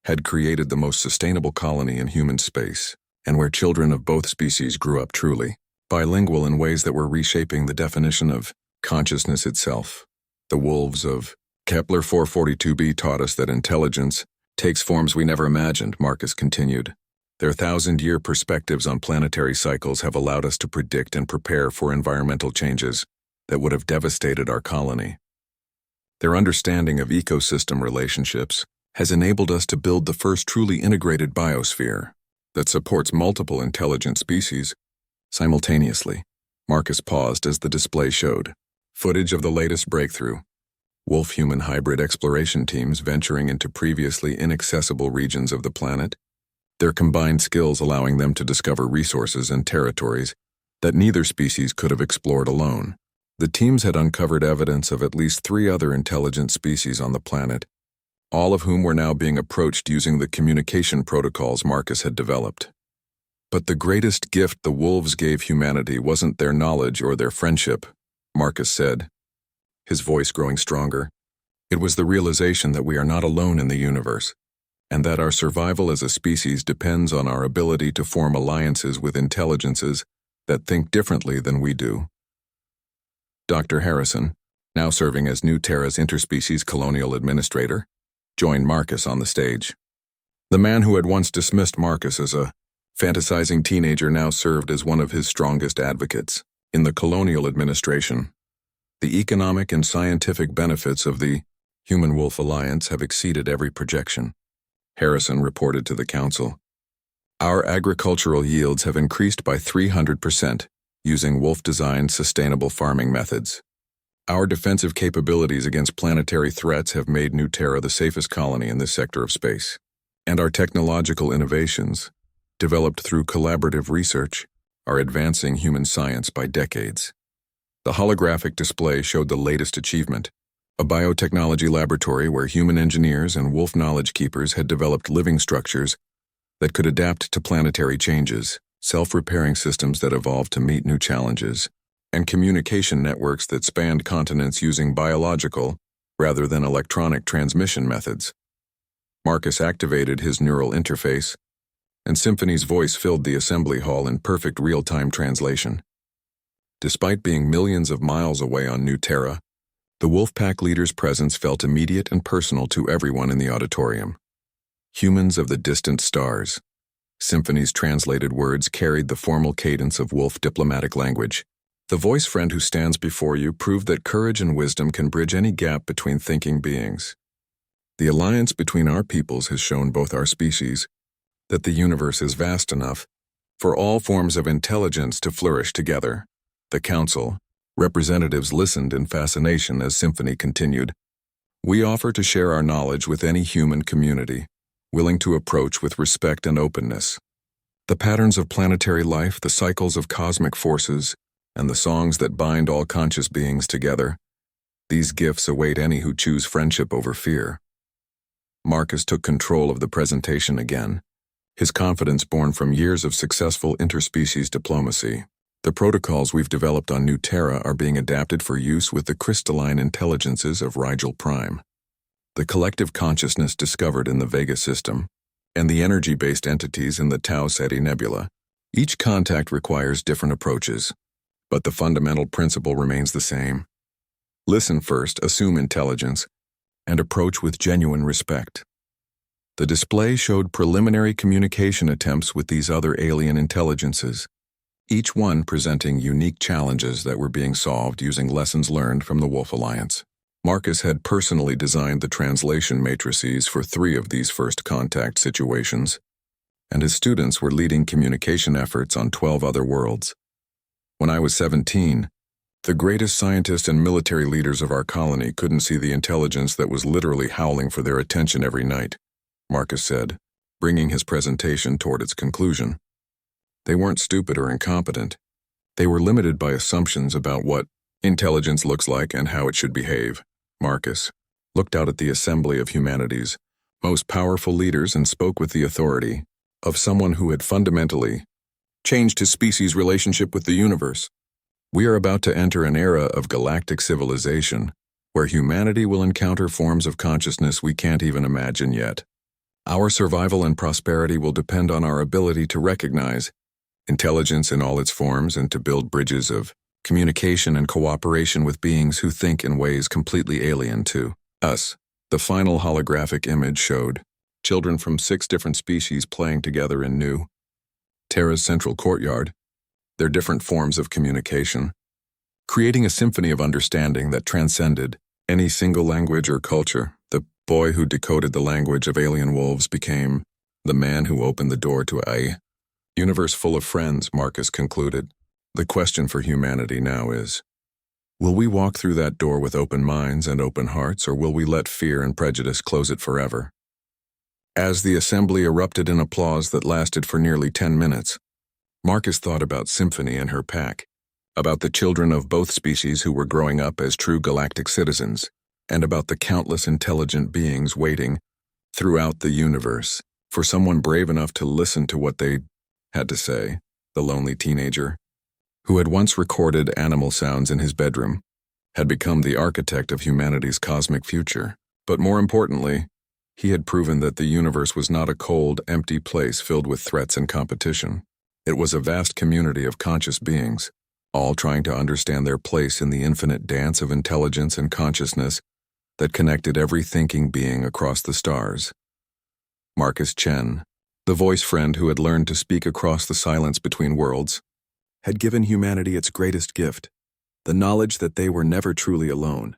had created the most sustainable colony in human space, and where children of both species grew up truly bilingual in ways that were reshaping the definition of consciousness itself. The wolves of Kepler 442b taught us that intelligence takes forms we never imagined, Marcus continued. Their 1,000-year perspectives on planetary cycles have allowed us to predict and prepare for environmental changes that would have devastated our colony. Their understanding of ecosystem relationships has enabled us to build the first truly integrated biosphere that supports multiple intelligent species simultaneously. Marcus paused as the display showed footage of the latest breakthrough, wolf-human hybrid exploration teams venturing into previously inaccessible regions of the planet, their combined skills allowing them to discover resources and territories that neither species could have explored alone. The teams had uncovered evidence of at least 3 other intelligent species on the planet, all of whom were now being approached using the communication protocols Marcus had developed. But the greatest gift the wolves gave humanity wasn't their knowledge or their friendship, Marcus said, his voice growing stronger. It was the realization that we are not alone in the universe, and that our survival as a species depends on our ability to form alliances with intelligences that think differently than we do. Dr. Harrison, now serving as New Terra's interspecies colonial administrator, joined Marcus on the stage. The man who had once dismissed Marcus as a fantasizing teenager now served as one of his strongest advocates. In the colonial administration, the economic and scientific benefits of the Human-Wolf Alliance have exceeded every projection, Harrison reported to the council. Our agricultural yields have increased by 300% using wolf-designed sustainable farming methods. Our defensive capabilities against planetary threats have made New Terra the safest colony in this sector of space. And our technological innovations, developed through collaborative research, are advancing human science by decades. The holographic display showed the latest achievement, a biotechnology laboratory where human engineers and wolf knowledge keepers had developed living structures that could adapt to planetary changes, self-repairing systems that evolved to meet new challenges, and communication networks that spanned continents using biological rather than electronic transmission methods. Marcus activated his neural interface, and Symphony's voice filled the assembly hall in perfect real-time translation. Despite being millions of miles away on New Terra, the Wolfpack leader's presence felt immediate and personal to everyone in the auditorium. Humans of the distant stars. Symphony's translated words carried the formal cadence of wolf diplomatic language, The voice friend who stands before you proved that courage and wisdom can bridge any gap between thinking beings. The alliance between our peoples has shown both our species that the universe is vast enough for all forms of intelligence to flourish together. The council representatives listened in fascination as Symphony continued. We offer to share our knowledge with any human community, willing to approach with respect and openness. The patterns of planetary life, the cycles of cosmic forces, and the songs that bind all conscious beings together, these gifts await any who choose friendship over fear. Marcus took control of the presentation again, his confidence born from years of successful interspecies diplomacy. The protocols we've developed on New Terra are being adapted for use with the crystalline intelligences of Rigel Prime. The collective consciousness discovered in the Vega system, and the energy-based entities in the Tau Ceti Nebula. Each contact requires different approaches, but the fundamental principle remains the same. Listen first, assume intelligence, and approach with genuine respect. The display showed preliminary communication attempts with these other alien intelligences, each one presenting unique challenges that were being solved using lessons learned from the Wolf Alliance. Marcus had personally designed the translation matrices for 3 of these first contact situations, and his students were leading communication efforts on 12 other worlds. When I was 17, the greatest scientists and military leaders of our colony couldn't see the intelligence that was literally howling for their attention every night, Marcus said, bringing his presentation toward its conclusion. They weren't stupid or incompetent. They were limited by assumptions about what intelligence looks like and how it should behave. Marcus looked out at the assembly of humanity's most powerful leaders and spoke with the authority of someone who had fundamentally changed his species' relationship with the universe. We are about to enter an era of galactic civilization where humanity will encounter forms of consciousness we can't even imagine yet. Our survival and prosperity will depend on our ability to recognize intelligence in all its forms and to build bridges of communication and cooperation with beings who think in ways completely alien to us. The final holographic image showed children from 6 different species playing together in New Terra's central courtyard, their different forms of communication, creating a symphony of understanding that transcended any single language or culture. The boy who decoded the language of alien wolves became the man who opened the door to a universe full of friends, Marcus concluded. The question for humanity now is, will we walk through that door with open minds and open hearts, or will we let fear and prejudice close it forever? As the assembly erupted in applause that lasted for nearly 10 minutes, Marcus thought about Symphony and her pack, about the children of both species who were growing up as true galactic citizens, and about the countless intelligent beings waiting throughout the universe for someone brave enough to listen to what they had to say. The lonely teenager, who had once recorded animal sounds in his bedroom, had become the architect of humanity's cosmic future. But more importantly, he had proven that the universe was not a cold, empty place filled with threats and competition. It was a vast community of conscious beings, all trying to understand their place in the infinite dance of intelligence and consciousness that connected every thinking being across the stars. Marcus Chen, the voice friend who had learned to speak across the silence between worlds, had given humanity its greatest gift, the knowledge that they were never truly alone.